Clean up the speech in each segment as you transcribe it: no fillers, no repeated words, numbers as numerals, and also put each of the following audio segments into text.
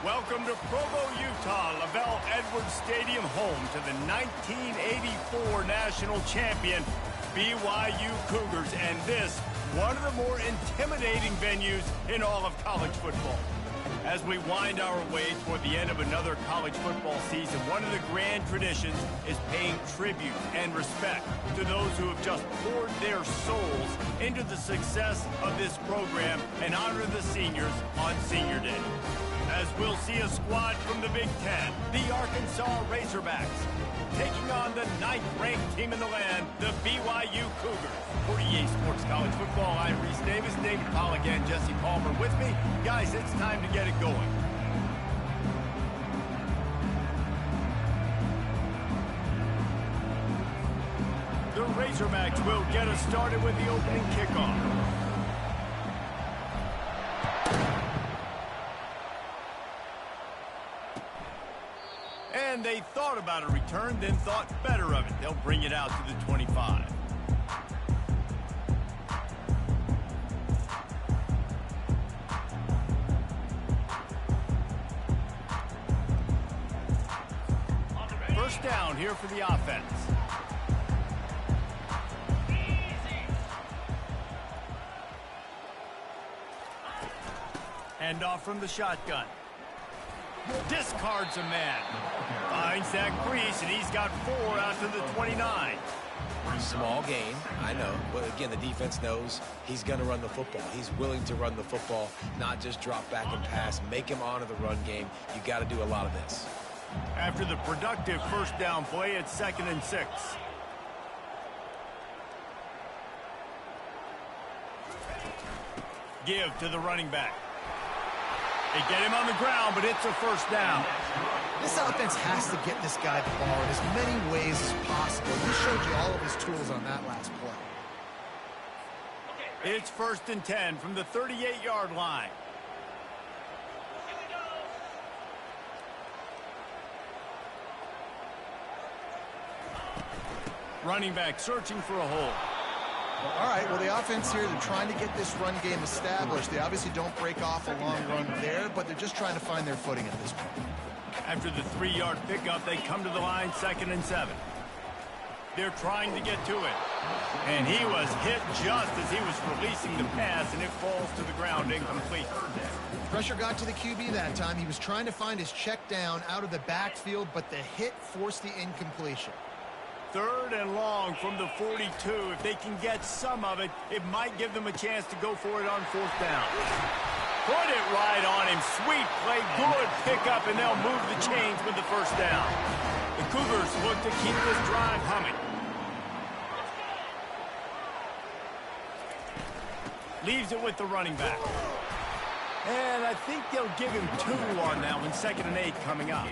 Welcome to Provo, Utah, Lavelle Edwards Stadium, home to the 1984 national champion BYU Cougars, and this, one of the more intimidating venues in all of college football. As we wind our way toward the end of another college football season, one of the grand traditions is paying tribute and respect to those who have just poured their souls into the success of this program and honor the seniors on Senior Day. As we'll see a squad from the Big Ten, the Arkansas Razorbacks, taking on the 9th-ranked team in the land, the BYU Cougars. For EA Sports College Football, I'm Reese Davis, David Pollock, and Jesse Palmer with me. Guys, it's time to get it going. The Razorbacks will get us started with the opening kickoff. And they thought about a return, then thought better of it. They'll bring it out to the 25. First down here for the offense. Hand off from the shotgun. Discards a man. Finds that crease, and he's got 4 out to the 29. Small gain, I know. But again, the defense knows he's going to run the football. He's willing to run the football, not just drop back and pass. Make him honor the run game. You got to do a lot of this. After the productive first down play, it's 2nd and 6. Give to the running back. They get him on the ground, but it's a first down. This offense has to get this guy the ball in as many ways as possible. He showed you all of his tools on that last play. It's 1st and 10 from the 38-yard line. Running back searching for a hole. All right, well, the offense here, they're trying to get this run game established. They obviously don't break off a long run there, but they're just trying to find their footing at this point. After the 3-yard pickup, they come to the line, 2nd and 7. They're trying to get to it. And he was hit just as he was releasing the pass, and it falls to the ground incomplete. Pressure got to the QB that time. He was trying to find his check down out of the backfield, but the hit forced the incompletion. 3rd and long from the 42. If they can get some of it, it might give them a chance to go for it on 4th down. Put it right on him. Sweet play, good pickup, and they'll move the chains with the first down. The Cougars look to keep this drive humming. Leaves it with the running back. And I think they'll give him 2 on that one, 2nd and 8 coming up.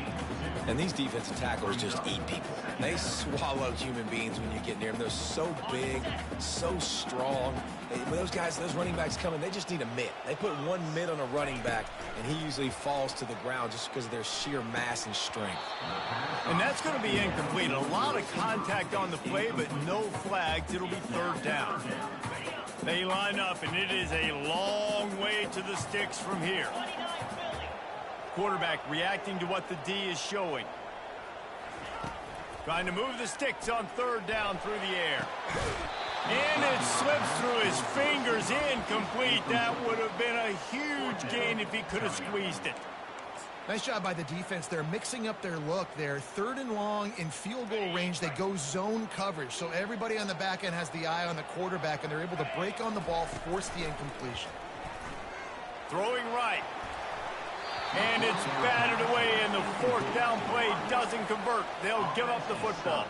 And these defensive tacklers just eat people. They swallow human beings when you get near them. They're so big, so strong. When those guys, those running backs come in, they just need a mitt. They put 1 mitt on a running back, and he usually falls to the ground just because of their sheer mass and strength. And that's going to be incomplete. A lot of contact on the play, but no flags. It'll be 3rd down. They line up, and it is a long way to the sticks from here. Quarterback reacting to what the D is showing. Trying to move the sticks on 3rd down through the air. And it slips through his fingers, incomplete. That would have been a huge gain if he could have squeezed it. Nice job by the defense. They're mixing up their look. They're 3rd and long in field goal range. They go zone coverage. So everybody on the back end has the eye on the quarterback, and they're able to break on the ball, force the incompletion. Throwing right. And it's batted away, and the 4th down play doesn't convert. They'll give up the football.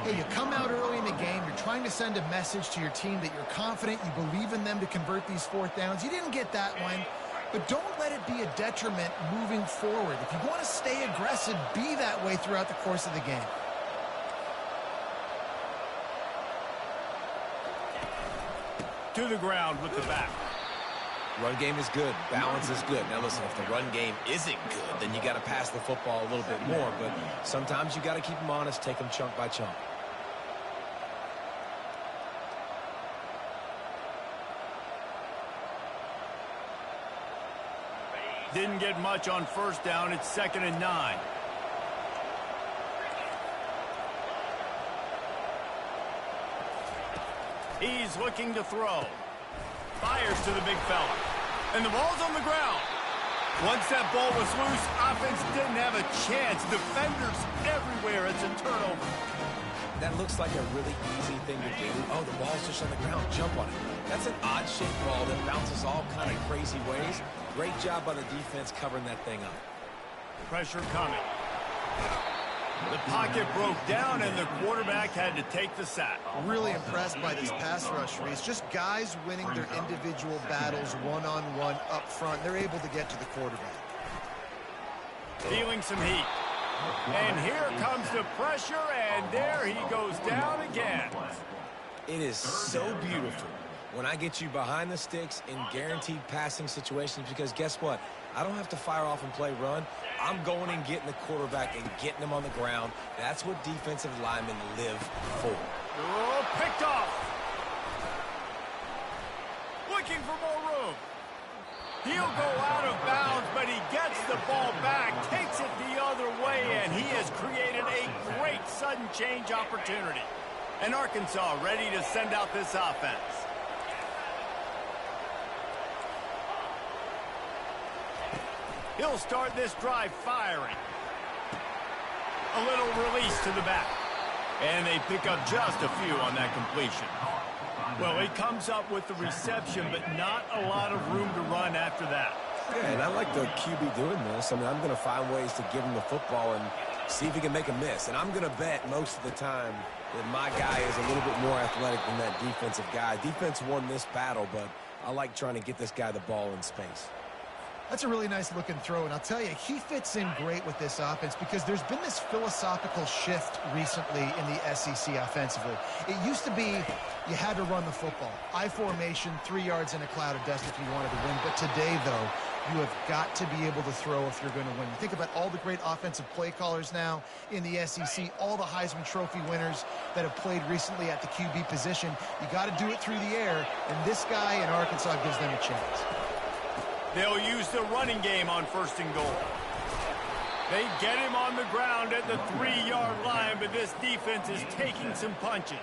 Hey, you come out early in the game. You're trying to send a message to your team that you're confident, you believe in them to convert these 4th downs. You didn't get that one, but don't let it be a detriment moving forward. If you want to stay aggressive, be that way throughout the course of the game. To the ground with the back. Run game is good. Balance is good. Now, listen, if the run game isn't good, then you got to pass the football a little bit more. But sometimes you got to keep them honest, take them chunk by chunk. Didn't get much on first down. It's 2nd and 9. He's looking to throw. Fires to the big fella. And the ball's on the ground. Once that ball was loose, offense didn't have a chance. Defenders everywhere. It's a turnover. That looks like a really easy thing to do. Oh, the ball's just on the ground. Jump on it. That's an odd-shaped ball that bounces all kind of crazy ways. Great job by the defense covering that thing up. Pressure coming. The pocket broke down, and the quarterback had to take the sack. Really impressed by this pass rush, Reese. Just guys winning their individual battles one-on-one up front. They're able to get to the quarterback. Feeling some heat. And here comes the pressure, and there he goes down again. It is so beautiful when I get you behind the sticks in guaranteed passing situations, because guess what? I don't have to fire off and play run. I'm going and getting the quarterback and getting him on the ground. That's what defensive linemen live for. Oh, picked off. Looking for more room. He'll go out of bounds, but he gets the ball back, takes it the other way, and he has created a great sudden change opportunity. And Arkansas ready to send out this offense. He'll start this drive firing. A little release to the back. And they pick up just a few on that completion. Well, he comes up with the reception, but not a lot of room to run after that. Yeah, and I like the QB doing this. I mean, I'm going to find ways to give him the football and see if he can make a miss. And I'm going to bet most of the time that my guy is a little bit more athletic than that defensive guy. Defense won this battle, but I like trying to get this guy the ball in space. That's a really nice looking throw, and I'll tell you, he fits in great with this offense because there's been this philosophical shift recently in the SEC offensively. It used to be you had to run the football. I formation, 3 yards in a cloud of dust if you wanted to win. But today, though, you have got to be able to throw if you're going to win. You think about all the great offensive play callers now in the SEC, all the Heisman Trophy winners that have played recently at the QB position. You got to do it through the air, and this guy in Arkansas gives them a chance. They'll use the running game on 1st and goal. They get him on the ground at the 3-yard line, but this defense is taking some punches.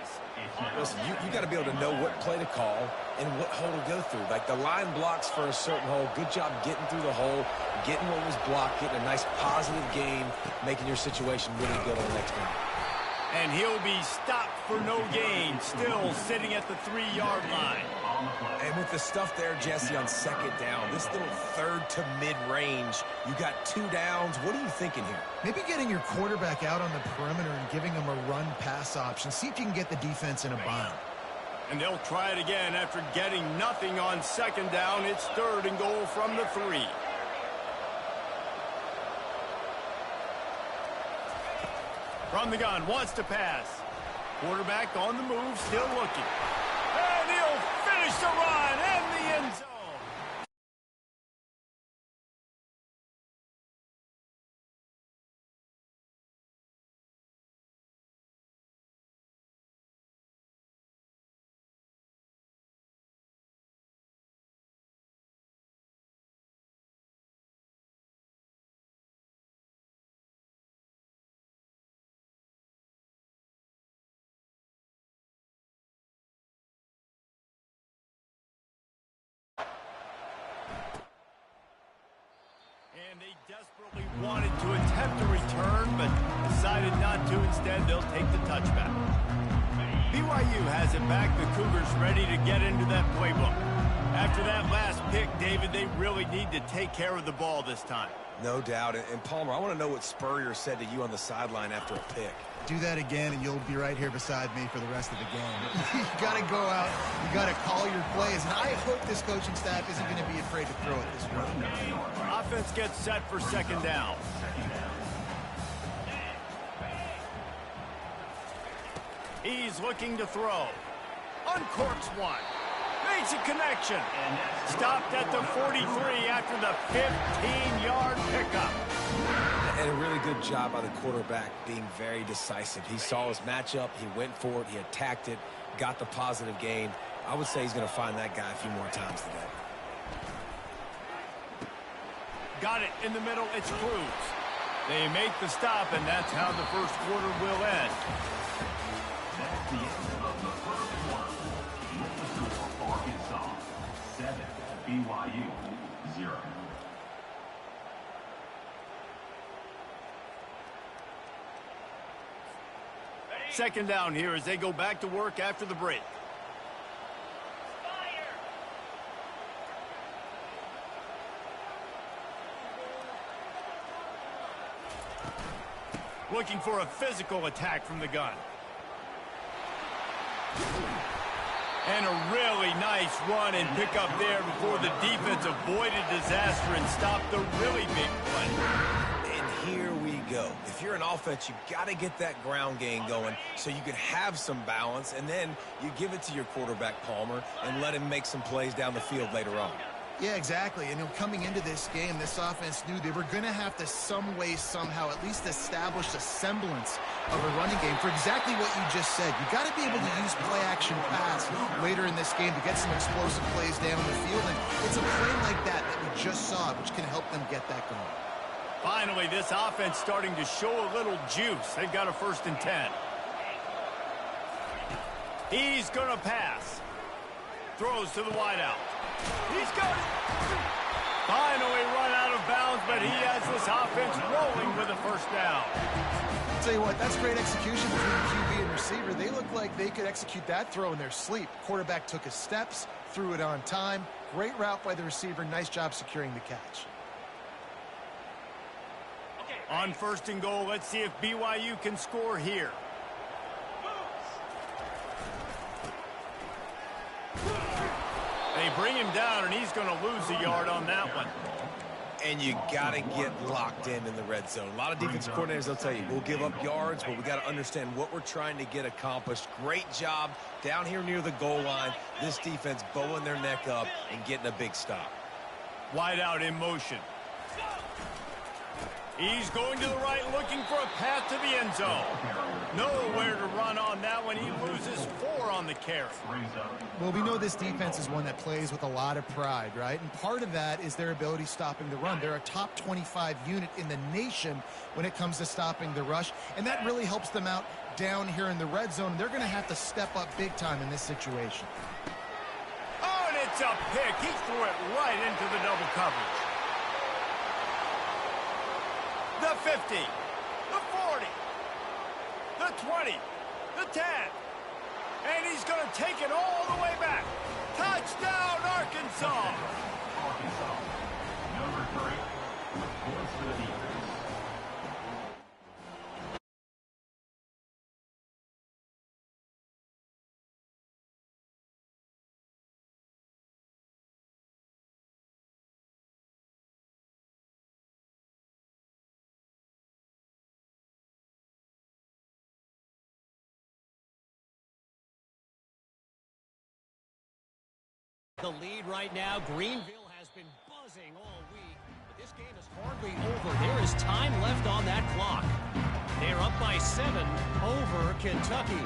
Listen, you got to be able to know what play to call and what hole to go through. Like the line blocks for a certain hole. Good job getting through the hole, getting what was blocked, getting a nice positive gain, making your situation really good on the next one. And he'll be stopped for no gain, still sitting at the 3-yard line. And with the stuff there, Jesse, on 2nd down, this little 3rd to mid-range, you got 2 downs. What are you thinking here? Maybe getting your quarterback out on the perimeter and giving him a run-pass option. See if you can get the defense in a bind. And they'll try it again after getting nothing on 2nd down. It's 3rd and goal from the 3. From the gun, wants to pass. Quarterback on the move, still looking. And he'll finish the run in the end zone. And they desperately wanted to attempt a return, but decided not to. Instead, they'll take the touchback. BYU has it back. The Cougars ready to get into that playbook. After that last pick, David, they really need to take care of the ball this time. No doubt. And Palmer, I want to know what Spurrier said to you on the sideline after a pick. Do that again, and you'll be right here beside me for the rest of the game. You got to go out. You got to call your plays. And I hope this coaching staff isn't going to be afraid to throw it this way. Offense gets set for 2nd down. He's looking to throw. Uncorks one. Makes a connection. Stopped at the 43 after the 15-yard pickup. And a really good job by the quarterback being very decisive. He saw his matchup. He went for it. He attacked it. Got the positive gain. I would say he's going to find that guy a few more times today. Got it in the middle. It's Cruz. They make the stop, and that's how the first quarter will end. That's the end of the first quarter. Arkansas 7, BYU 0. Second down here as they go back to work after the break. Looking for a physical attack from the gun. And a really nice run and pick up there before the defense avoided disaster and stopped the really big play. And here we go. If you're an offense, you've got to get that ground game going so you can have some balance, and then you give it to your quarterback, Palmer, and let him make some plays down the field later on. Yeah, exactly. And coming into this game, this offense knew they were going to have to some way, somehow, at least establish a semblance of a running game for exactly what you just said. You got to be able to use play-action pass later in this game to get some explosive plays down the field. And it's a play like that that we just saw, which can help them get that going. Finally, this offense starting to show a little juice. They've got a 1st and 10. He's going to pass. Throws to the wideout. He's got it. Finally run out of bounds, but he has this offense rolling with a 1st down. I'll tell you what, that's great execution between QB and receiver. They look like they could execute that throw in their sleep. Quarterback took his steps, threw it on time. Great route by the receiver. Nice job securing the catch. On 1st and goal, let's see if BYU can score here. They bring him down, and he's going to lose a yard on that one. And you got to get locked in the red zone. A lot of defensive coordinators, they'll tell you, we'll give up yards, but we got to understand what we're trying to get accomplished. Great job down here near the goal line. This defense bowing their neck up and getting a big stop. Wide out in motion. He's going to the right, looking for a path to the end zone. Nowhere to run on that one. He loses 4 on the carry. Well, we know this defense is one that plays with a lot of pride, right? And part of that is their ability stopping the run. They're a top 25 unit in the nation when it comes to stopping the rush, and that really helps them out down here in the red zone. They're going to have to step up big time in this situation. Oh, and it's a pick. He threw it right into the double coverage. The 50, the 40, the 20, the 10, and he's going to take it all the way back. Touchdown, Arkansas! Arkansas, number 3, with points for the defense. The lead right now, Greenville has been buzzing all week, but this game is hardly over. There is time left on that clock. They're up by 7 over Kentucky.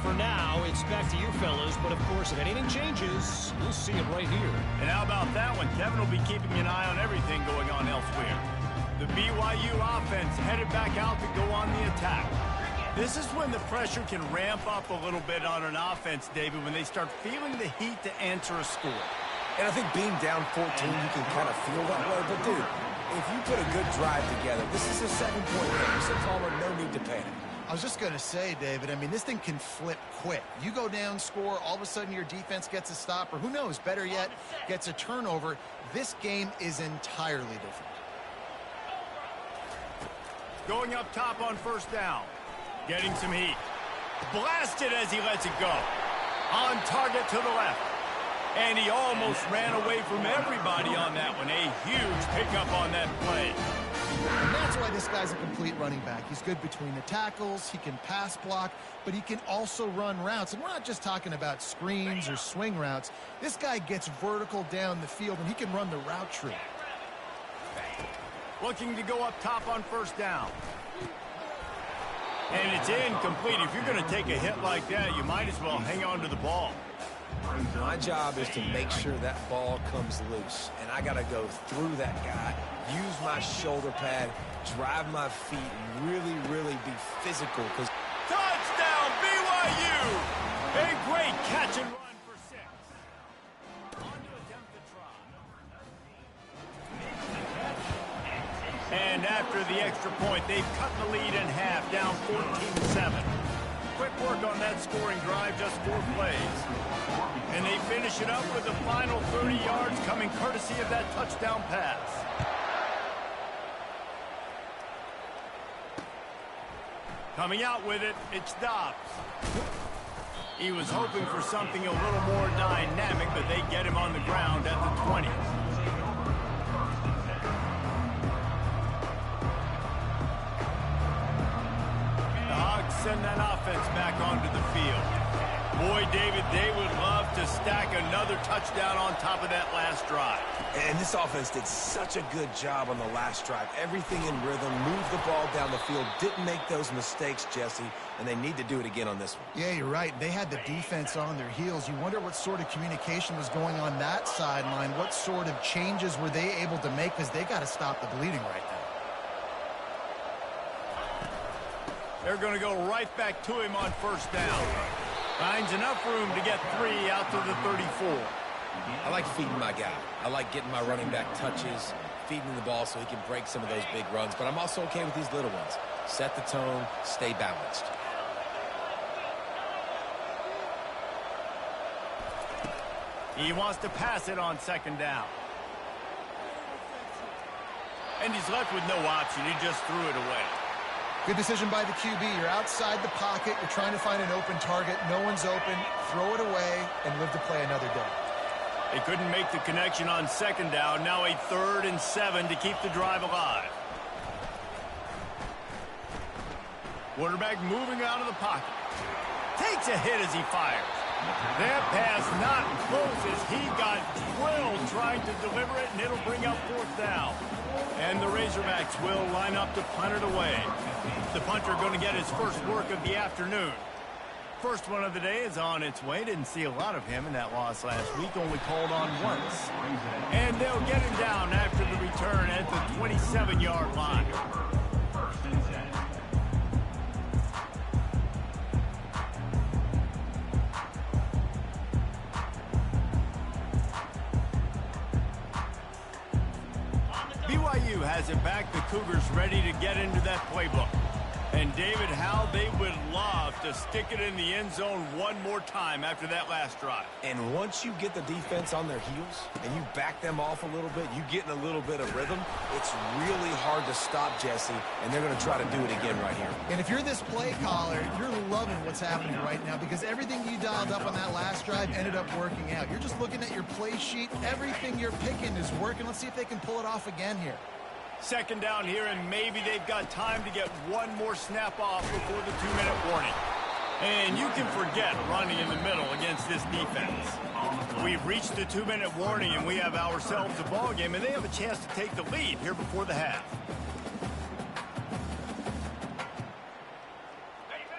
For now, it's back to you fellas, but of course, if anything changes, you'll see it right here. And how about that one? Kevin will be keeping an eye on everything going on elsewhere. The BYU offense headed back out to go on the attack. This is when the pressure can ramp up a little bit on an offense, David, when they start feeling the heat to answer a score. And I think being down 14, you can kind of feel that way. But, dude, if you put a good drive together, this is a 7-point game. So, Palmer, no need to panic. I was just going to say, David, I mean, this thing can flip quick. You go down, score, all of a sudden your defense gets a stop, or who knows, better yet, gets a turnover. This game is entirely different. Going up top on 1st down. Getting some heat. Blasted as he lets it go. On target to the left. And he almost ran away from everybody on that one. A huge pickup on that play. And that's why this guy's a complete running back. He's good between the tackles. He can pass block, but he can also run routes. And we're not just talking about screens or swing routes. This guy gets vertical down the field, and he can run the route tree. Looking to go up top on 1st down. And it's incomplete. If you're going to take a hit like that, you might as well hang on to the ball. My job is to make sure that ball comes loose, and I got to go through that guy, use my shoulder pad, drive my feet, and really, really be physical. Touchdown, BYU! A great catch and run for 6. On to attempt the try. And after the extra point, they've cut the lead in half, down 14-7. Quick work on that scoring drive, just 4 plays. And they finish it up with the final 30 yards coming courtesy of that touchdown pass. Coming out with it, it's Dobbs. He was hoping for something a little more dynamic, but they get him on the ground at the 20. The Hogz send that offense back onto the field. Boy, David, they would love to stack another touchdown on top of that last drive. And this offense did such a good job on the last drive. Everything in rhythm, moved the ball down the field, didn't make those mistakes, Jesse, and they need to do it again on this one. Yeah, you're right. They had the defense on their heels. You wonder what sort of communication was going on that sideline. What sort of changes were they able to make, because they got to stop the bleeding right now. They're going to go right back to him on first down. Finds enough room to get 3 out to the 34. I like feeding my guy. I like getting my running back touches, feeding the ball so he can break some of those big runs. But I'm also okay with these little ones. Set the tone, stay balanced. He wants to pass it on second down. And he's left with no option. He just threw it away. Good decision by the QB. You're outside the pocket. You're trying to find an open target. No one's open. Throw it away and live to play another day. They couldn't make the connection on second down. Now a 3rd and 7 to keep the drive alive. Quarterback moving out of the pocket. Takes a hit as he fires. That pass not close as he got drilled trying to deliver it, and it'll bring up 4th down. And the Razorbacks will line up to punt it away. The punter going to get his first work of the afternoon. First one of the day is on its way. Didn't see a lot of him in that loss last week. Only called on once. And they'll get him down after the return at the 27-yard line. BYU has it back. The Cougars ready to get into that playbook. And David, how they would love to stick it in the end zone one more time after that last drive. And once you get the defense on their heels and you back them off a little bit, you get in a little bit of rhythm, it's really hard to stop, Jesse, and they're going to try to do it again right here. And if you're this play caller, you're loving what's happening right now, because everything you dialed up on that last drive ended up working out. You're just looking at your play sheet. Everything you're picking is working. Let's see if they can pull it off again here. Second down here, and maybe they've got time to get one more snap off before the 2-minute warning. And you can forget running in the middle against this defense. We've reached the 2-minute warning, and we have ourselves a ball game, and they have a chance to take the lead here before the half.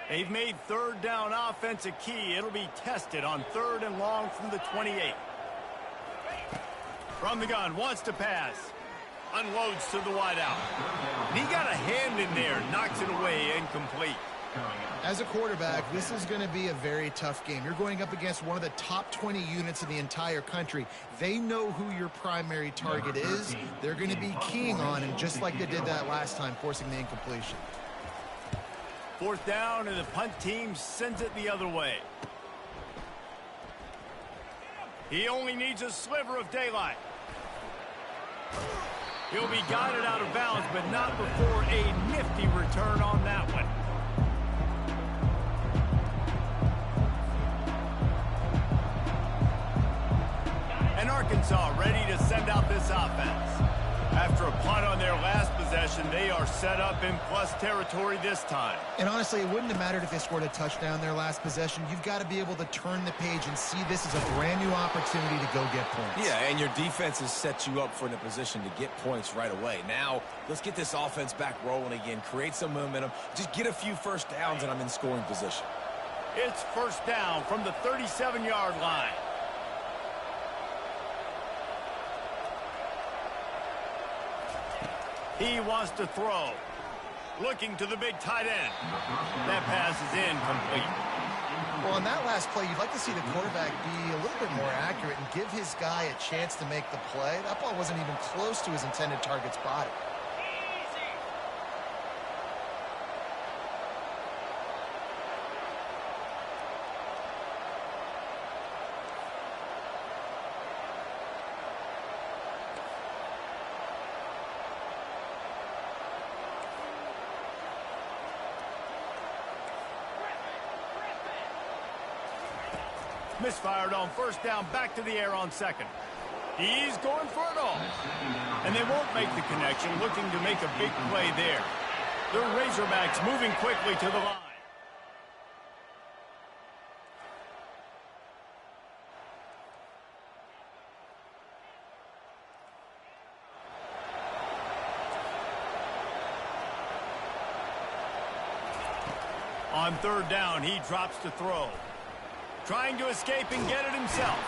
They've made 3rd down offense a key. It'll be tested on 3rd and long from the 28. From the gun, wants to pass. Unloads to the wideout. And he got a hand in there, knocks it away, incomplete. As a quarterback, this is going to be a very tough game. You're going up against one of the top 20 units in the entire country. They know who your primary target is. They're going to be keying on him, just like they did that last time, forcing the incompletion. 4th down, and the punt team sends it the other way. He only needs a sliver of daylight. He'll be guided out of bounds, but not before a nifty return on that one. And Arkansas ready to send out this offense. After a punt on their last possession, they are set up in plus territory this time. And honestly, it wouldn't have mattered if they scored a touchdown their last possession. You've got to be able to turn the page and see this as a brand new opportunity to go get points. Yeah, and your defense has set you up for the position to get points right away. Now, let's get this offense back rolling again, create some momentum, just get a few first downs, and I'm in scoring position. It's first down from the 37-yard line. He wants to throw. Looking to the big tight end. That pass is incomplete. Well, on that last play, you'd like to see the quarterback be a little bit more accurate and give his guy a chance to make the play. That ball wasn't even close to his intended target's body. Misfired on first down, back to the air on second. He's going for it all. And they won't make the connection, looking to make a big play there. The Razorbacks moving quickly to the line. On third down, he drops to throw. Trying to escape and get it himself.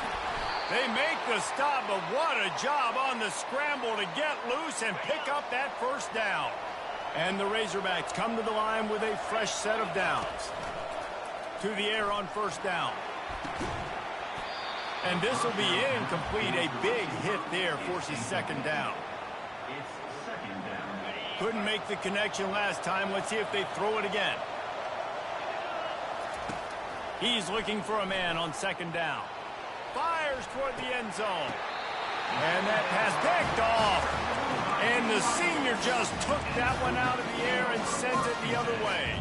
They make the stop, but what a job on the scramble to get loose and pick up that first down. And the Razorbacks come to the line with a fresh set of downs. To the air on first down. And this will be incomplete. A big hit there forces second down. It's second down. Couldn't make the connection last time. Let's see if they throw it again. He's looking for a man on second down. Fires toward the end zone. And that pass picked off. And the senior just took that one out of the air and sent it the other way.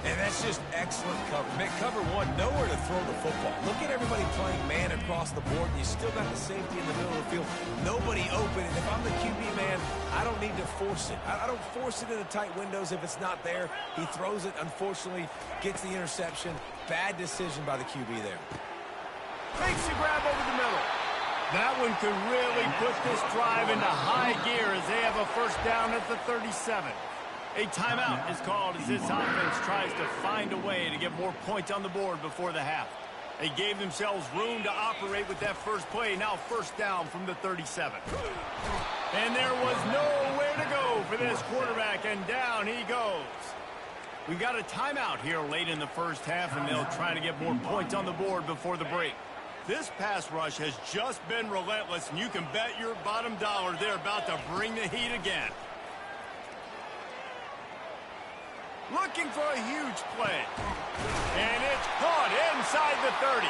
And that's just excellent cover. Cover one, nowhere to throw the football. Look at everybody playing man across the board, and you still got the safety in the middle of the field. Nobody open, and if I'm the QB man, I don't need to force it. I don't force it into tight windows if it's not there. He throws it, unfortunately, gets the interception. Bad decision by the QB there. Makes the grab over the middle. That one could really put this drive into high gear as they have a first down at the 37. A timeout is called as this offense tries to find a way to get more points on the board before the half. They gave themselves room to operate with that first play. Now first down from the 37. And there was nowhere to go for this quarterback, and down he goes. We've got a timeout here late in the first half, and they'll try to get more points on the board before the break. This pass rush has just been relentless, and you can bet your bottom dollar they're about to bring the heat again. Looking for a huge play. And it's caught inside the 30.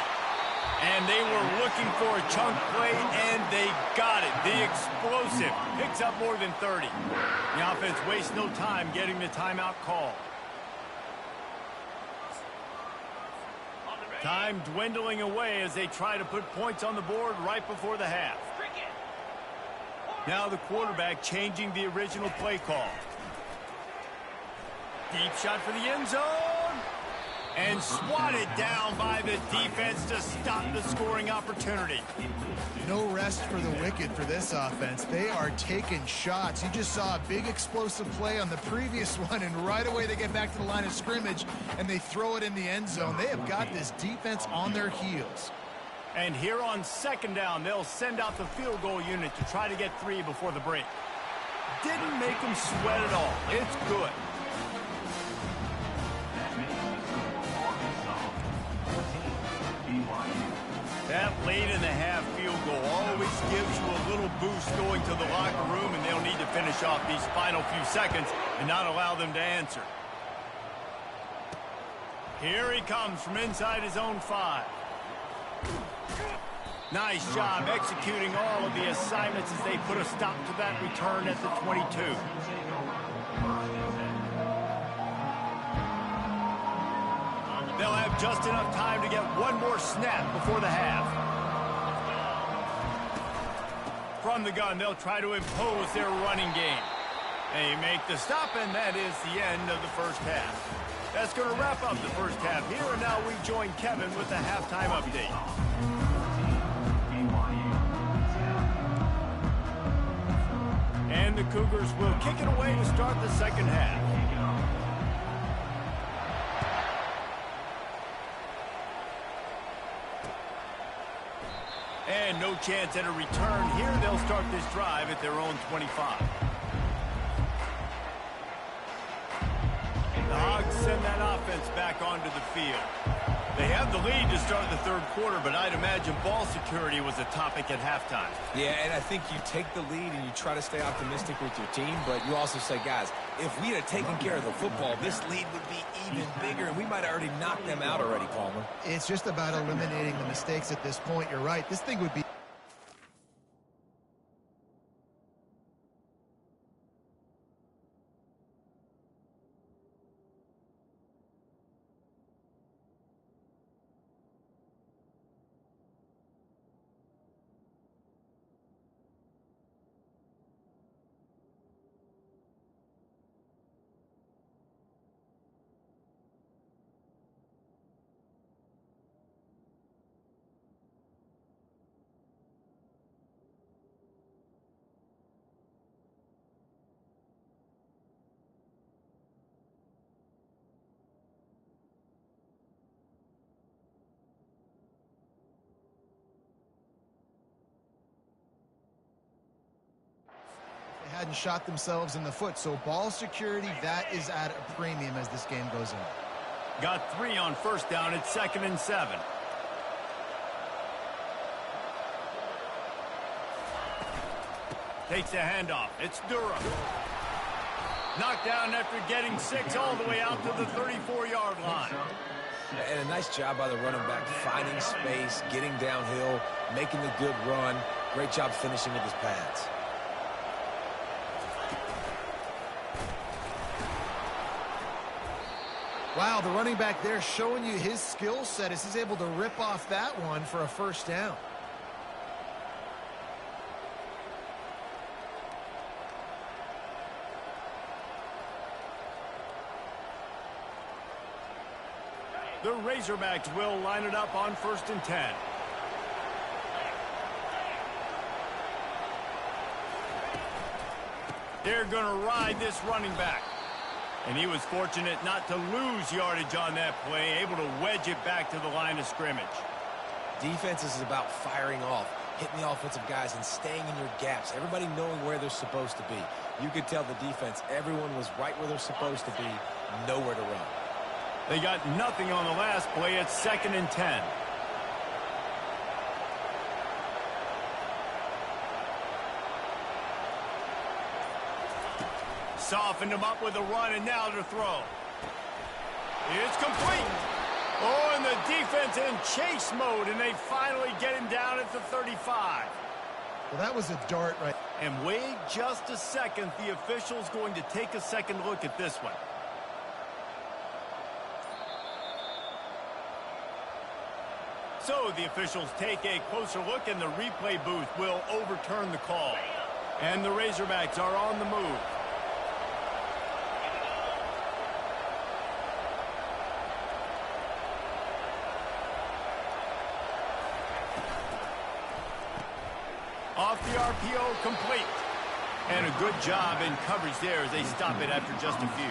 And they were looking for a chunk play, and they got it. The explosive picks up more than 30. The offense wastes no time getting the timeout call. Time dwindling away as they try to put points on the board right before the half. Now the quarterback changing the original play call. Deep shot for the end zone. And swatted down by the defense to stop the scoring opportunity. No rest for the wicked for this offense. They are taking shots. You just saw a big explosive play on the previous one, and right away they get back to the line of scrimmage and they throw it in the end zone. They have got this defense on their heels. And here on second down, they'll send out the field goal unit to try to get 3 before the break. Didn't make them sweat at all. It's good. That late in the half field goal always gives you a little boost going to the locker room, and they'll need to finish off these final few seconds and not allow them to answer. Here he comes from inside his own 5. Nice job executing all of the assignments as they put a stop to that return at the 22. They'll have just enough time to get one more snap before the half. From the gun, they'll try to impose their running game. They make the stop, and that is the end of the first half. That's going to wrap up the first half here, and now we join Kevin with the halftime update. And the Cougars will kick it away to start the second half. And no chance at a return here. They'll start this drive at their own 25. send that offense back onto the field. They have the lead to start the third quarter, but I'd imagine ball security was a topic at halftime. Yeah, and I think you take the lead and you try to stay optimistic with your team, but you also say, guys, if we had taken care of the football, this lead would be even bigger, and we might have already knocked them out already, Palmer. It's just about eliminating the mistakes at this point. You're right. This thing would be... hadn't shot themselves in the foot. So ball security, that is at a premium as this game goes on. Got 3 on first down. It's 2nd and 7. Takes a handoff. It's Durham. Knocked down after getting 6 all the way out to the 34-yard line. And a nice job by the running back, finding space, getting downhill, making the good run. Great job finishing with his pads. Wow, the running back there showing you his skill set as he's able to rip off that one for a first down. The Razorbacks will line it up on 1st and 10. They're going to ride this running back. And he was fortunate not to lose yardage on that play, able to wedge it back to the line of scrimmage. Defense is about firing off, hitting the offensive guys, and staying in your gaps. Everybody knowing where they're supposed to be. You could tell the defense, everyone was right where they're supposed to be, nowhere to run. They got nothing on the last play. It's 2nd and 10. Softened him up with a run, and now to throw. It's complete. Oh, and the defense in chase mode, and they finally get him down at the 35. Well, that was a dart, right? And wait just a second. The official's going to take a second look at this one. So the officials take a closer look, and the replay booth will overturn the call. And the Razorbacks are on the move. Off the RPO, complete. And a good job in coverage there as they stop it after just a few.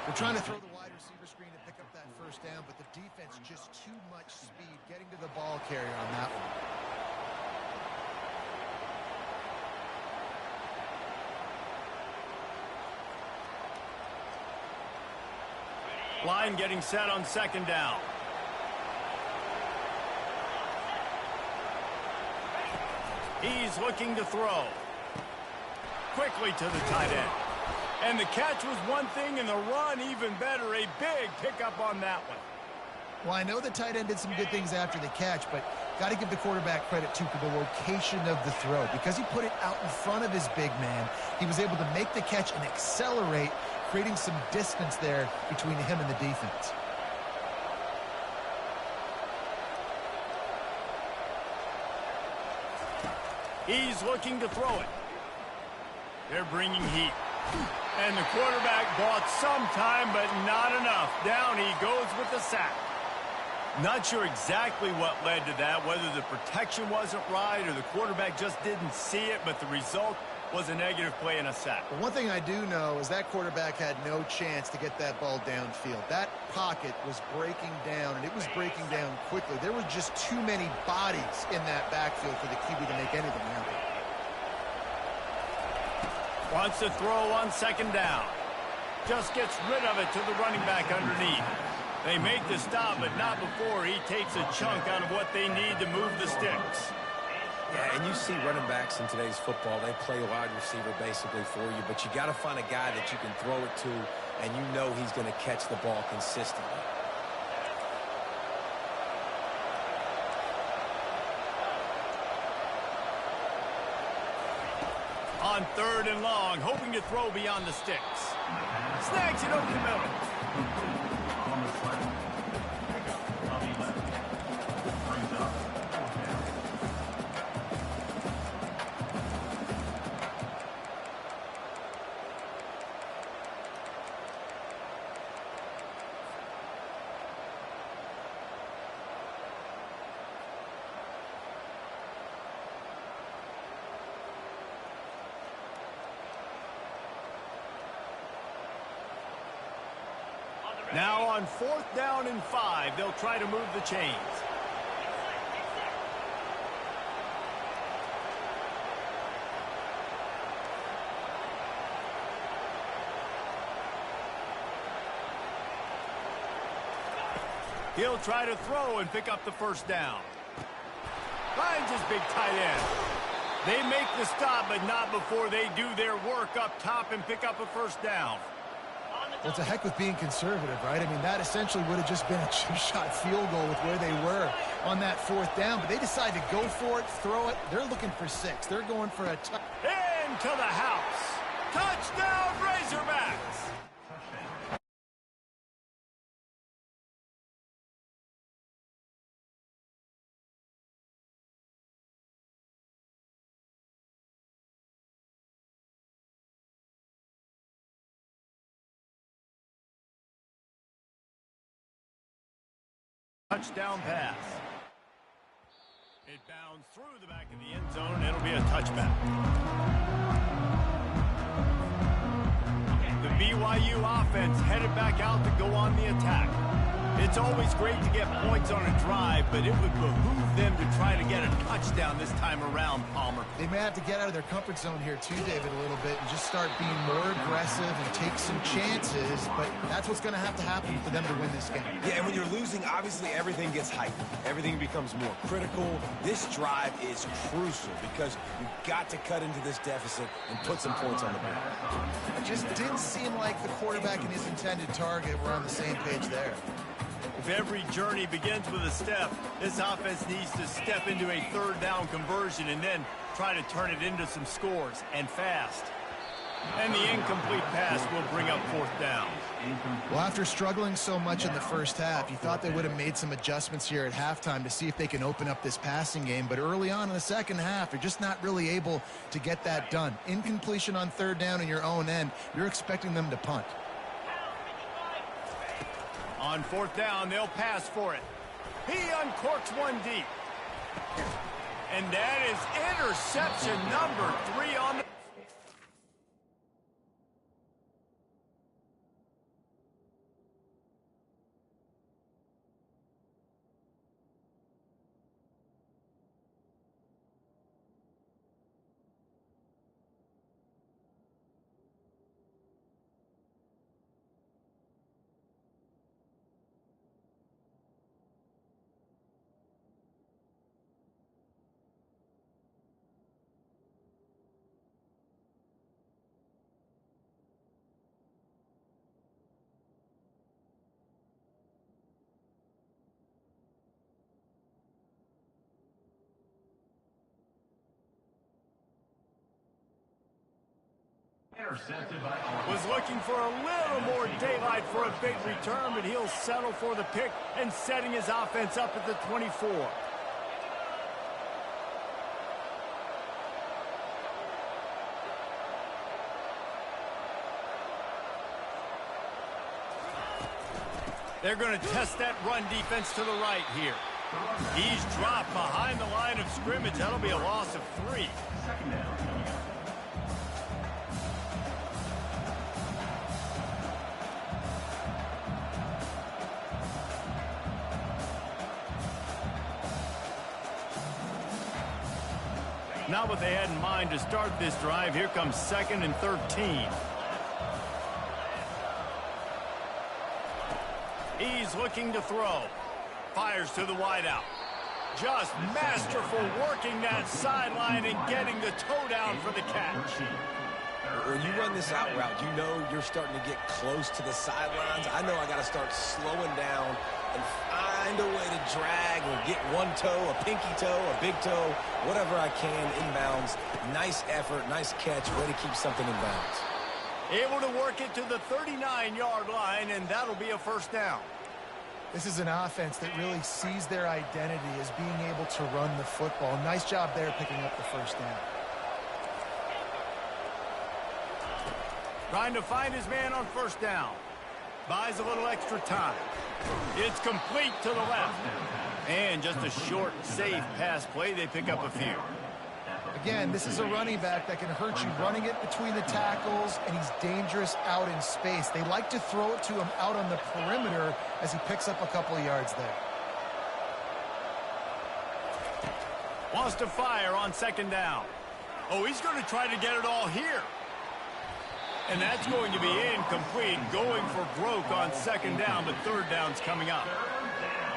They're trying to throw the wide receiver screen to pick up that first down, but the defense just too much speed getting to the ball carrier on that one. Line getting set on 2nd down. He's looking to throw. Quickly to the tight end. And the catch was one thing, and the run even better. A big pickup on that one. Well, I know the tight end did some good things after the catch, but got to give the quarterback credit, too, for the location of the throw. Because he put it out in front of his big man, he was able to make the catch and accelerate, creating some distance there between him and the defense. He's looking to throw it. They're bringing heat. And the quarterback bought some time, but not enough. Down he goes with the sack. Not sure exactly what led to that, whether the protection wasn't right or the quarterback just didn't see it, but the result was a negative play and a sack. But one thing I do know is that quarterback had no chance to get that ball downfield. That pocket was breaking down, and it was breaking down quickly. There were just too many bodies in that backfield for the QB to make anything happen. Wants to throw on 2nd down. Just gets rid of it to the running back underneath. They make the stop, but not before he takes a chunk out of what they need to move the sticks. Yeah, and you see running backs in today's football, they play wide receiver basically for you, but you got to find a guy that you can throw it to, and you know he's going to catch the ball consistently. On 3rd and long, hoping to throw beyond the sticks. Snags it over the middle. On the play. Tommy left. Brings up 4th down. Now on 4th down and 5, they'll try to move the chains. He'll try to throw and pick up the 1st down. Finds his big tight end. They make the stop, but not before they do their work up top and pick up a 1st down. Well, it's a heck with being conservative, right? I mean, that essentially would have just been a two-shot field goal with where they were on that 4th down, but they decide to go for it, throw it. They're looking for 6. They're going for a touchdown. Into the house. Touchdown, Razorbacks. Touchdown pass. It bounds through the back of the end zone, and it'll be a touchback. The BYU offense headed back out to go on the attack. It's always great to get points on a drive, but it would behoove them to try to get a touchdown this time around, Palmer. They may have to get out of their comfort zone here too, David, a little bit and just start being more aggressive and take some chances, but that's what's going to happen for them to win this game. Yeah, and when you're losing, obviously everything gets heightened. Everything becomes more critical. This drive is crucial because you've got to cut into this deficit and put some points on the board. It just didn't seem like the quarterback and his intended target were on the same page there. If every journey begins with a step, this offense needs to step into a 3rd down conversion and then try to turn it into some scores, and fast. And the incomplete pass will bring up 4th down. Well, after struggling so much in the first half, you thought they would have made some adjustments here at halftime to see if they can open up this passing game. But early on in the second half, they're just not really able to get that done. Incompletion on 3rd down in your own end, you're expecting them to punt. On 4th down, they'll pass for it. He uncorks one deep. And that is interception number 3 on the... Was looking for a little more daylight for a big return, but he'll settle for the pick and setting his offense up at the 24. They're going to test that run defense to the right here. He's dropped behind the line of scrimmage. That'll be a loss of 3. Second down. Not what they had in mind to start this drive. Here comes 2nd and 13. He's looking to throw. Fires to the wideout. Just masterful working that sideline and getting the toe down for the catch. When you run this out route, you know you're starting to get close to the sidelines. I know I got to start slowing down and find a way to drag or get one toe, a pinky toe, a big toe, whatever I can inbounds. Nice effort, nice catch, way to keep something in bounds. Able to work it to the 39-yard line, and that'll be a first down. This is an offense that really sees their identity as being able to run the football. Nice job there picking up the first down. Trying to find his man on first down. Buys a little extra time. It's complete to the left. And just a short, safe pass play. They pick up a few. Again, this is a running back that can hurt you running it between the tackles, and he's dangerous out in space. They like to throw it to him out on the perimeter as he picks up a couple of yards there. Wants to fire on second down. Oh, he's going to try to get it all here. And that's going to be incomplete, going for broke on second down, but third down's coming up.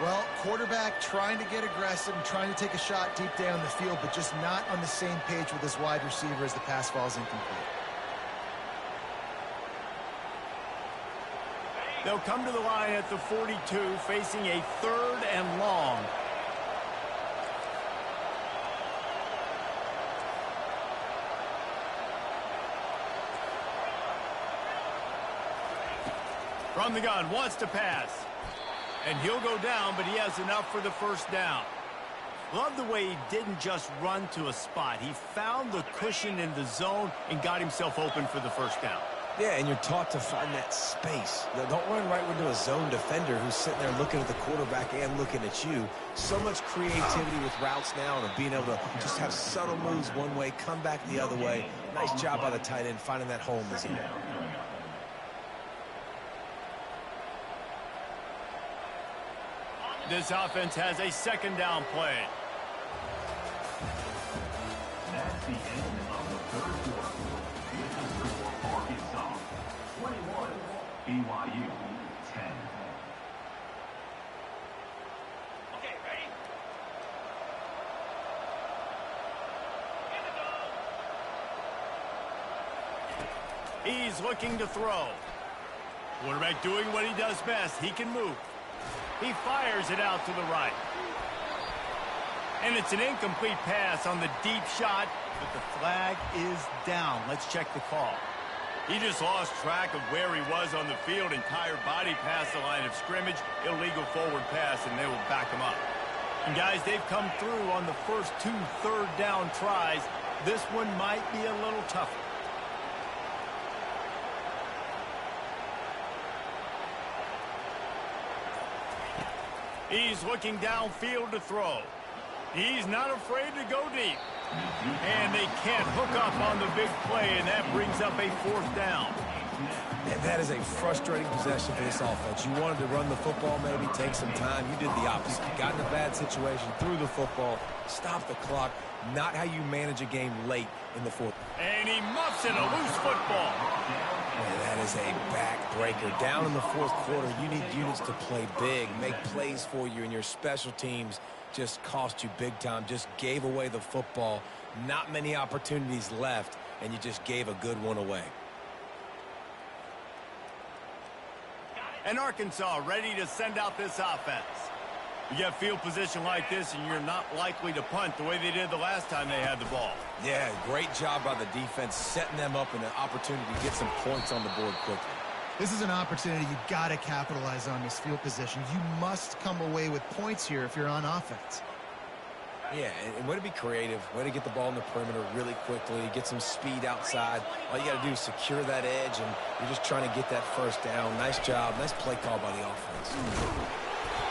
Well, quarterback trying to get aggressive and trying to take a shot deep down the field, but just not on the same page with his wide receiver as the pass falls incomplete. They'll come to the line at the 42, facing a third and long. From the gun, wants to pass. And he'll go down, but he has enough for the first down. Love the way he didn't just run to a spot. He found the cushion in the zone and got himself open for the first down. Yeah, and you're taught to find that space. Don't run right into a zone defender who's sitting there looking at the quarterback and looking at you. So much creativity with routes now and being able to just have subtle moves one way, come back the other way. Nice job by the tight end finding that hole in the zone. This offense has a second down play. That's the end of the third quarter. With the score, Arkansas 21, BYU 10. Okay, ready? He's looking to throw. Quarterback doing what he does best. He can move. He fires it out to the right. And it's an incomplete pass on the deep shot, but the flag is down. Let's check the call. He just lost track of where he was on the field. Entire body past the line of scrimmage. Illegal forward pass, and they will back him up. And guys, they've come through on the first 2 third down tries. This one might be a little tougher. He's looking downfield to throw. He's not afraid to go deep. And they can't hook up on the big play, and that brings up a fourth down. And that is a frustrating possession for this offense. You wanted to run the football, maybe take some time. You did the opposite. You got in a bad situation, threw the football, stopped the clock. Not how you manage a game late in the fourth. And he muffs it, a loose football. Man, that is a backbreaker. Down in the fourth quarter, you need units to play big, make plays for you, and your special teams just cost you big time. Just gave away the football. Not many opportunities left, and you just gave a good one away. And Arkansas ready to send out this offense. You get field position like this, and you're not likely to punt the way they did the last time they had the ball. Yeah, great job by the defense, setting them up in an opportunity to get some points on the board quickly. This is an opportunity you've got to capitalize on this field position. You must come away with points here if you're on offense. Yeah, and way to be creative, way to get the ball in the perimeter really quickly, get some speed outside. All you got to do is secure that edge, and you're just trying to get that first down. Nice job, nice play call by the offense.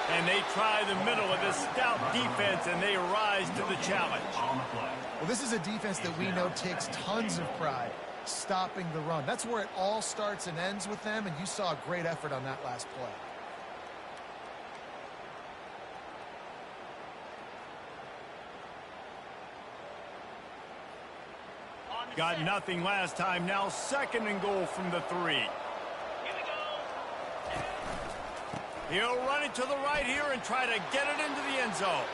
And they try the middle of this stout defense, and they rise to the challenge. Well, this is a defense that we know takes tons of pride stopping the run. That's where it all starts and ends with them, and you saw a great effort on that last play. Got nothing last time. Now 2nd and goal from the 3. He'll run it to the right here and try to get it into the end zone.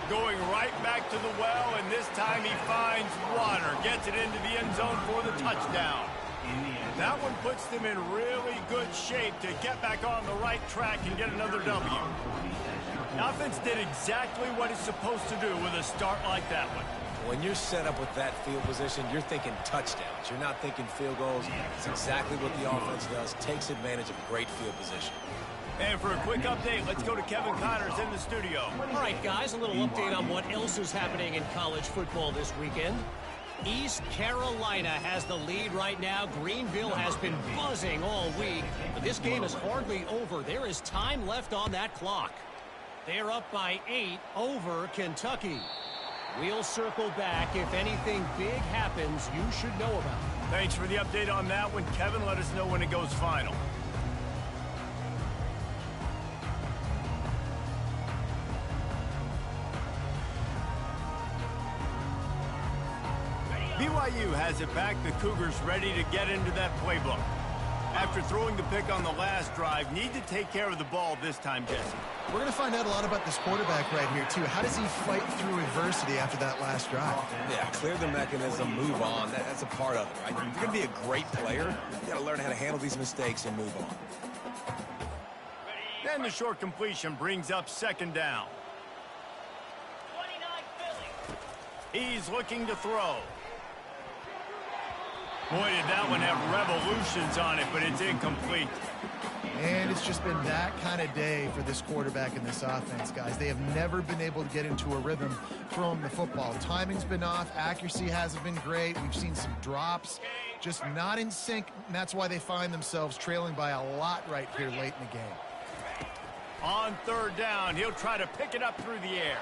Going right back to the well, and this time he finds water. Gets it into the end zone for the touchdown. That one puts them in really good shape to get back on the right track and get another W. The offense did exactly what it's supposed to do with a start like that one. When you're set up with that field position, you're thinking touchdowns. You're not thinking field goals. It's exactly what the offense does. Takes advantage of great field position. And for a quick update, let's go to Kevin Connors in the studio. All right, guys, a little update on what else is happening in college football this weekend. East Carolina has the lead right now. Greenville has been buzzing all week, but this game is hardly over. There is time left on that clock. They're up by 8 over Kentucky. We'll circle back. If anything big happens, you should know about it. Thanks for the update on that one, Kevin. Let us know when it goes final. BYU has it back. The Cougars ready to get into that playbook. After throwing the pick on the last drive, need to take care of the ball this time, Jesse. We're going to find out a lot about this quarterback right here, too. How does he fight through adversity after that last drive? Yeah, clear the mechanism, move on. That's a part of it, right? If you're going to be a great player, you got to learn how to handle these mistakes and move on. And the short completion brings up second down. 29 Philly. He's looking to throw. Boy, did that one have revolutions on it, but it's incomplete. And it's just been that kind of day for this quarterback in this offense, guys. They have never been able to get into a rhythm throwing the football. Timing's been off. Accuracy hasn't been great. We've seen some drops, just not in sync, and that's why they find themselves trailing by a lot right here late in the game. On third down, he'll try to pick it up through the air.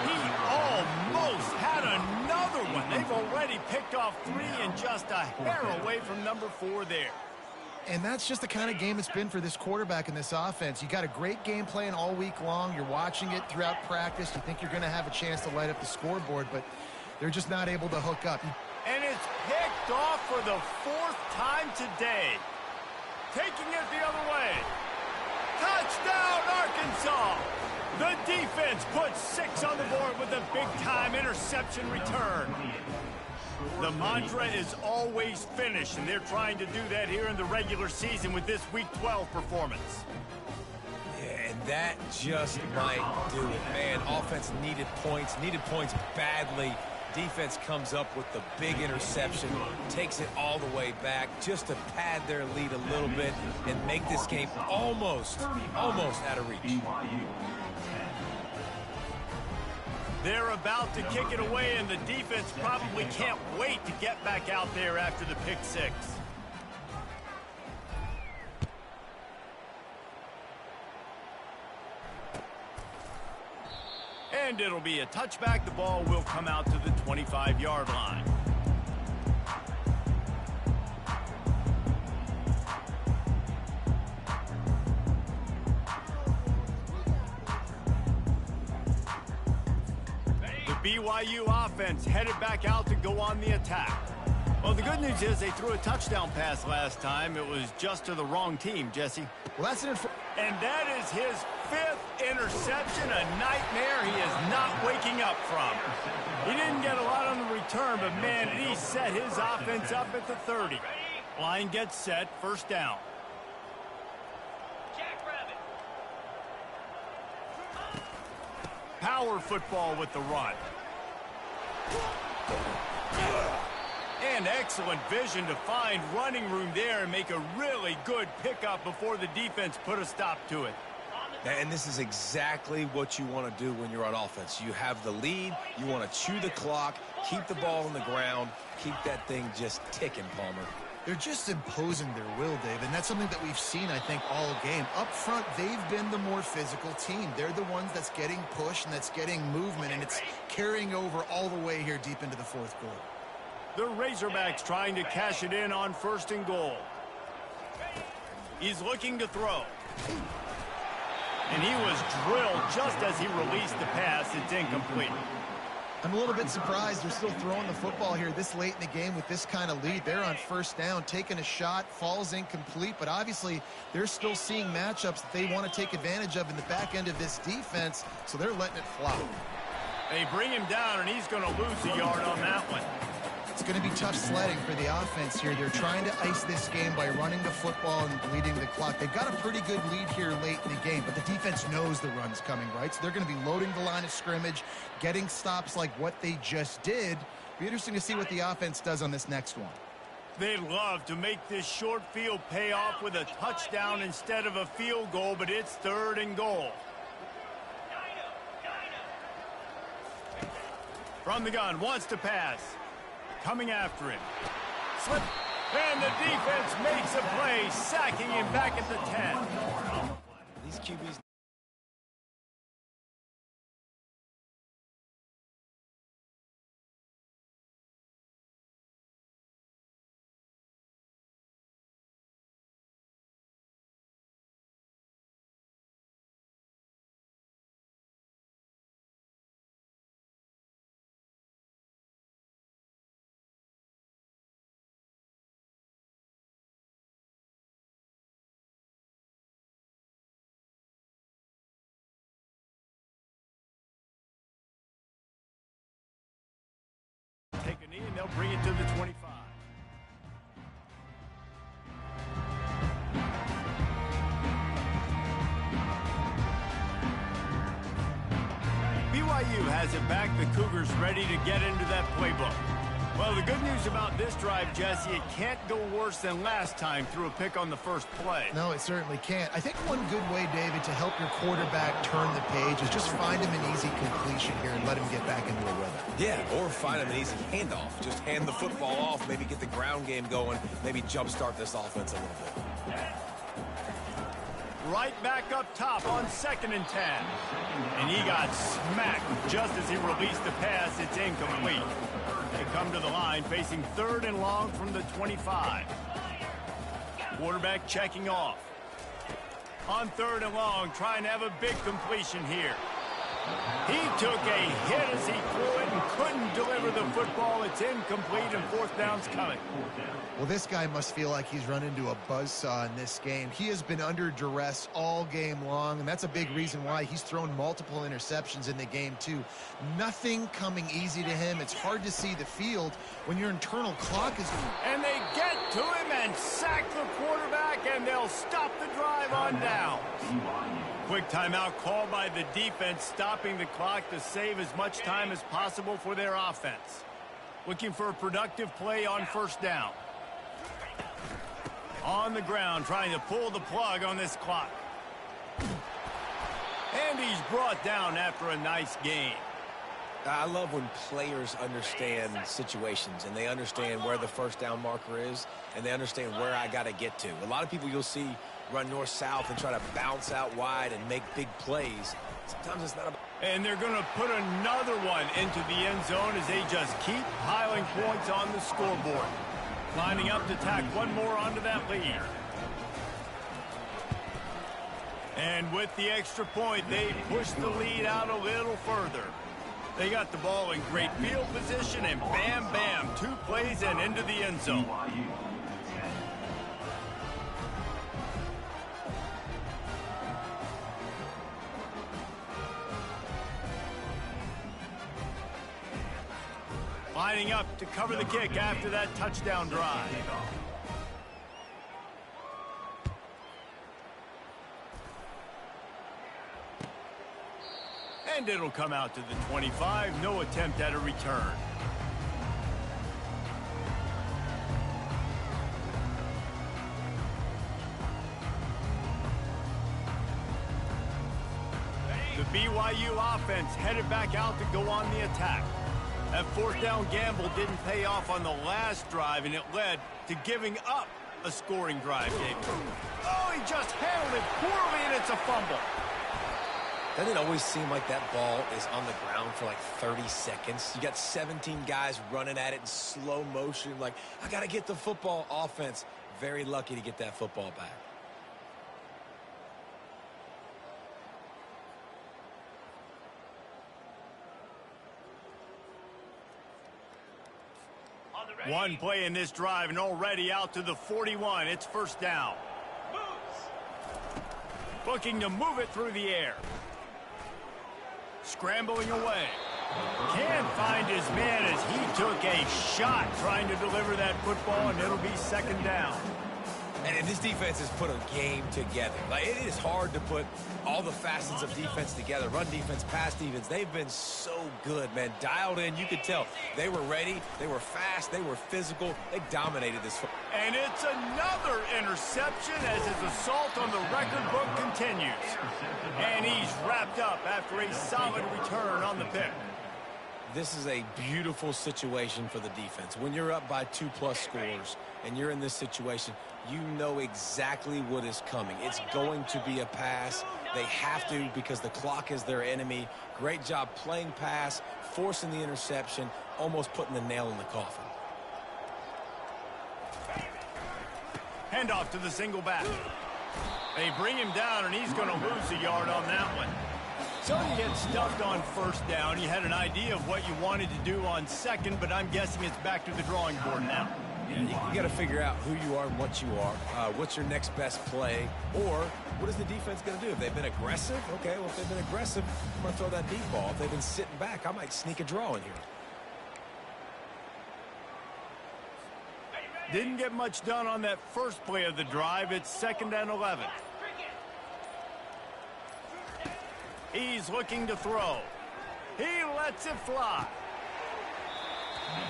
He almost had another one. They've already picked off 3 and just a hair away from number 4 there. And that's just the kind of game it's been for this quarterback in this offense. You got a great game plan all week long. You're watching it throughout practice. You think you're going to have a chance to light up the scoreboard, but they're just not able to hook up. And it's picked off for the 4th time today. Taking it the other way. Touchdown, Arkansas! The defense puts 6 on the board with a big-time interception return. The mantra is always finish, and they're trying to do that here in the regular season with this Week 12 performance. Yeah, and that just might do it. Man, offense needed points badly. Defense comes up with the big interception, takes it all the way back just to pad their lead a little bit and make this game almost out of reach. They're about to kick it away, and the defense probably can't wait to get back out there after the pick 6. And it'll be a touchback. The ball will come out to the 25-yard line. BYU offense headed back out to go on the attack. Well, the good news is they threw a touchdown pass last time. It was just to the wrong team, Jesse. Well, that's an and that is his 5th interception, a nightmare he is not waking up from. He didn't get a lot on the return, but man, did he set his offense up at the 30. Line gets set, first down. Power football with the run. And excellent vision to find running room there and make a really good pickup before the defense put a stop to it. And this is exactly what you want to do when you're on offense. You have the lead. You want to chew the clock, keep the ball on the ground, keep that thing just ticking, Palmer. They're just imposing their will, Dave, and that's something that we've seen, I think, all game. Up front, they've been the more physical team. They're the ones that's getting pushed and that's getting movement, and it's carrying over all the way here deep into the 4th quarter. The Razorbacks trying to cash it in on 1st and goal. He's looking to throw. And he was drilled just as he released the pass. It's incomplete. I'm a little bit surprised they're still throwing the football here this late in the game with this kind of lead. They're on first down, taking a shot, falls incomplete, but obviously they're still seeing matchups that they want to take advantage of in the back end of this defense, so they're letting it fly. They bring him down, and he's going to lose a yard on that one. It's going to be tough sledding for the offense here. They're trying to ice this game by running the football and bleeding the clock. They've got a pretty good lead here late in the game, but the defense knows the run's coming, right? So they're going to be loading the line of scrimmage, getting stops like what they just did. Be interesting to see what the offense does on this next one. They'd love to make this short field pay off with a touchdown instead of a field goal, but it's 3rd and goal. From the gun, wants to pass. Coming after him. Slip. And the defense makes a play, sacking him back at the 10. These QBs. Take a knee, and they'll bring it to the 25. BYU has it back. The Cougars ready to get into that playbook. Well, the good news about this drive, Jesse, it can't go worse than last time through a pick on the first play. No, it certainly can't. I think one good way, David, to help your quarterback turn the page is just find him an easy completion here and let him get back into a rhythm. Yeah, or find him an easy handoff. Just hand the football off, maybe get the ground game going, maybe jumpstart this offense a little bit. Right back up top on 2nd and 10. And he got smacked just as he released the pass. It's incomplete. They come to the line facing 3rd and long from the 25. Quarterback checking off. On 3rd and long, trying to have a big completion here. He took a hit as he threw it and couldn't deliver the football. It's incomplete, and 4th down's coming. Well, this guy must feel like he's run into a buzzsaw in this game. He has been under duress all game long, and that's a big reason why he's thrown multiple interceptions in the game, too. Nothing coming easy to him. It's hard to see the field when your internal clock is... And they get to him and sack the quarterback, and they'll stop the drive on down. Quick timeout called by the defense, stopping the clock to save as much time as possible for their offense. Looking for a productive play on 1st down. On the ground, trying to pull the plug on this clock. And he's brought down after a nice game. I love when players understand situations and they understand where the 1st down marker is and they understand where I got to get to. A lot of people you'll see run north-south and try to bounce out wide and make big plays. Sometimes it's not about... And they're going to put another one into the end zone as they just keep piling points on the scoreboard. Lining up to tack one more onto that lead. And with the extra point, they push the lead out a little further. They got the ball in great field position, and bam, bam, 2 plays and into the end zone. Lining up to cover the kick after that touchdown drive. And it'll come out to the 25. No attempt at a return. The BYU offense headed back out to go on the attack. That 4th down gamble didn't pay off on the last drive, and it led to giving up a scoring drive, David. Oh, he just handled it poorly, and it's a fumble. Doesn't it always seem like that ball is on the ground for like 30 seconds? You got 17 guys running at it in slow motion. Like, I got to get the football. Offense, very lucky to get that football back. One play in this drive and already out to the 41. It's first down. Looking to move it through the air. Scrambling away. Can't find his man as he took a shot trying to deliver that football, and it'll be second down. And this defense has put a game together. Like, it is hard to put all the facets of defense together. Run defense, pass defense. They've been so good, man. Dialed in. You could tell they were ready. They were fast. They were physical. They dominated this. And it's another interception as his assault on the record book continues. And he's wrapped up after a solid return on the pick. This is a beautiful situation for the defense. When you're up by 2+ scores and you're in this situation, you know exactly what is coming. It's going to be a pass. They have to because the clock is their enemy. Great job playing pass, forcing the interception, almost putting the nail in the coffin. Handoff to the single back. They bring him down, and he's going to lose a yard on that one. So you get stuffed on first down. You had an idea of what you wanted to do on second, but I'm guessing it's back to the drawing board now. Yeah, you got to figure out who you are and what you are. What's your next best play? Or what is the defense going to do? If they've been aggressive, okay, well, if they've been aggressive, I'm going to throw that deep ball. If they've been sitting back, I might sneak a draw in here. Didn't get much done on that first play of the drive. It's 2nd and 11. He's looking to throw. He lets it fly.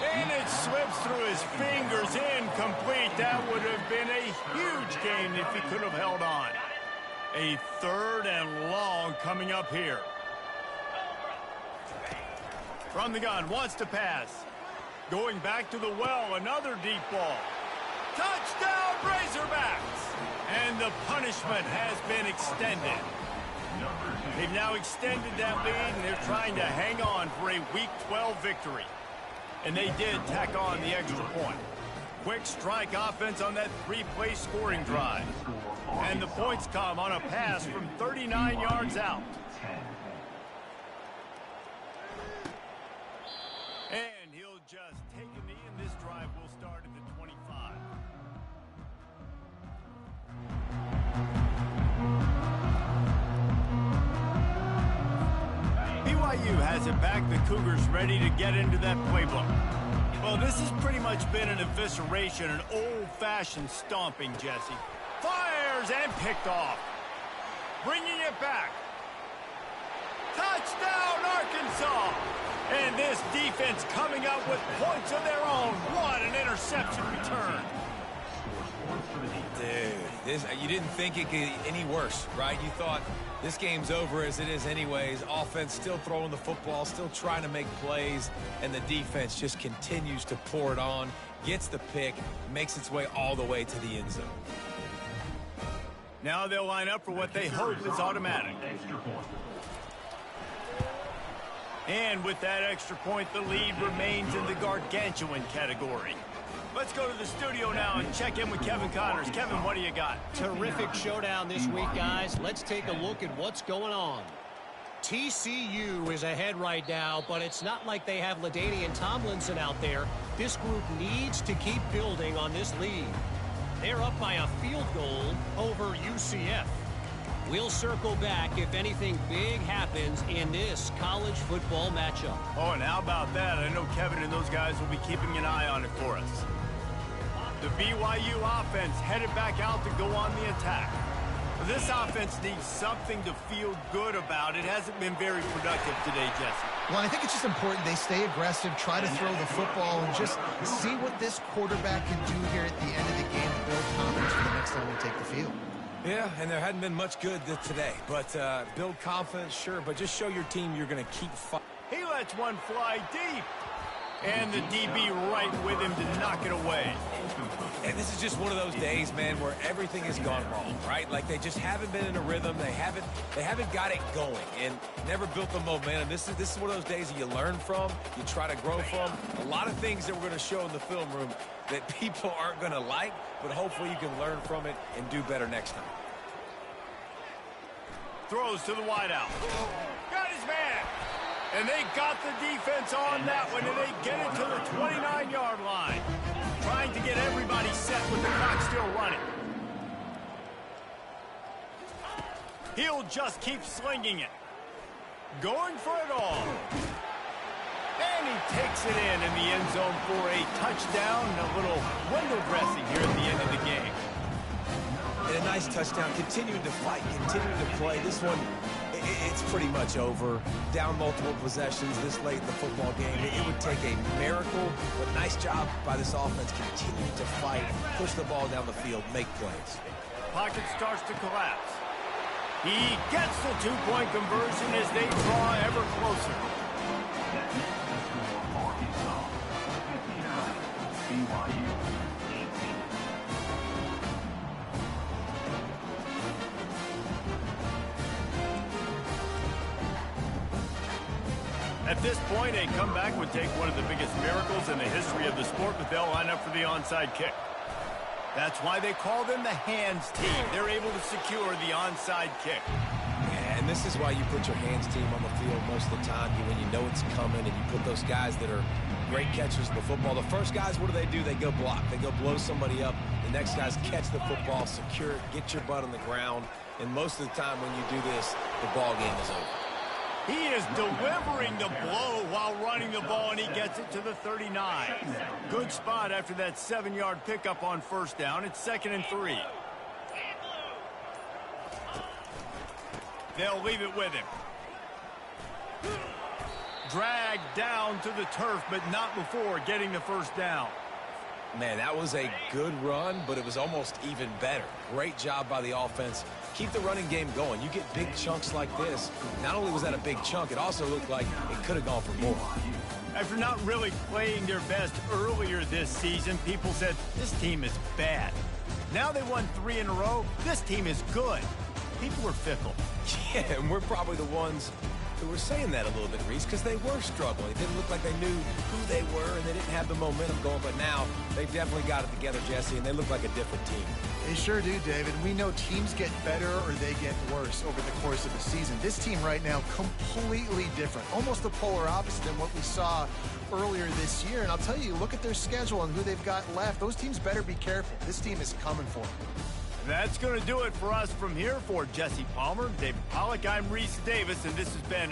And it slips through his fingers, incomplete. That would have been a huge gain if he could have held on. A 3rd and long coming up here. From the gun, wants to pass. Going back to the well, another deep ball. Touchdown, Razorbacks! And the punishment has been extended. They've now extended that lead, and they're trying to hang on for a Week 12 victory. And they did tack on the extra point. Quick strike offense on that 3-play scoring drive. And the points come on a pass from 39 yards out. And he'll just take a knee, and this drive will start at the 25. BYU has it back. The Cougars ready to get into that playbook. Well, this has pretty much been an evisceration, an old-fashioned stomping, Jesse. Fires and picked off. Bringing it back. Touchdown, Arkansas! And this defense coming up with points of their own. What an interception return. Dude, you didn't think it could get any worse, right? You thought this game's over as it is anyways. Offense still throwing the football, still trying to make plays, and the defense just continues to pour it on, gets the pick, makes its way all the way to the end zone. Now they'll line up for what they hope is automatic. And with that extra point, the lead remains in the gargantuan category. Let's go to the studio now and check in with Kevin Connors. Kevin, what do you got? Terrific showdown this week, guys. Let's take a look at what's going on. TCU is ahead right now, but it's not like they have LaDainian Tomlinson out there. This group needs to keep building on this lead. They're up by a field goal over UCF. We'll circle back if anything big happens in this college football matchup. Oh, and how about that? I know Kevin and those guys will be keeping an eye on it for us. The BYU offense headed back out to go on the attack. This offense needs something to feel good about. It hasn't been very productive today, Jesse. Well, I think it's just important they stay aggressive, try to throw the football, and just see what this quarterback can do here at the end of the game to build confidence for the next time they take the field. Yeah, and there hadn't been much good today. But build confidence, sure, but just show your team you're going to keep fighting. He lets one fly deep. And the DB right with him to knock it away. And this is just one of those days, man, where everything has gone wrong, right? Like they just haven't been in a rhythm. They haven't got it going and never built the momentum. This is one of those days that you learn from, you try to grow from. A lot of things that we're going to show in the film room that people aren't going to like, but hopefully you can learn from it and do better next time. Throws to the wideout. Got his man. And they got the defense on that one, and they get it to the 29-yard line. get everybody set with the clock still running. He'll just keep slinging it. Going for it all. And he takes it in the end zone for a touchdown. A little window dressing here at the end of the game. And a nice touchdown. Continuing to fight, continuing to play. This one, it's pretty much over. Down multiple possessions this late in the football game. It would take a miracle, but nice job by this offense continuing to fight, push the ball down the field, make plays. Pocket starts to collapse. He gets the two-point conversion as they draw ever closer. Arkansas 59, BYU 18. At this point, a comeback would take one of the biggest miracles in the history of the sport, but they'll line up for the onside kick. That's why they call them the hands team. They're able to secure the onside kick. And this is why you put your hands team on the field most of the time when you know it's coming, and you put those guys that are great catchers of the football. The first guys, what do? They go block. They go blow somebody up. The next guys catch the football, secure it, get your butt on the ground. And most of the time when you do this, the ball game is over. He is delivering the blow while running the ball, and he gets it to the 39. Good spot after that 7-yard pickup on first down. It's 2nd and 3. They'll leave it with him. Dragged down to the turf, but not before getting the first down. Man, that was a good run, but it was almost even better. Great job by the offense. Keep the running game going. You get big chunks like this. Not only was that a big chunk, it also looked like it could have gone for more. After not really playing their best earlier this season, people said, this team is bad. Now they won 3 in a row. This team is good. People are fickle. Yeah, and we're probably the ones who were saying that a little bit, Reese, because they were struggling. It didn't look like they knew who they were, and they didn't have the momentum going. But now they've definitely got it together, Jesse, and they look like a different team. They sure do, David. We know teams get better or they get worse over the course of the season. This team right now, completely different. Almost the polar opposite than what we saw earlier this year. And I'll tell you, look at their schedule and who they've got left. Those teams better be careful. This team is coming for them. That's going to do it for us from here. For Jesse Palmer, David Pollack, I'm Reese Davis, and this has been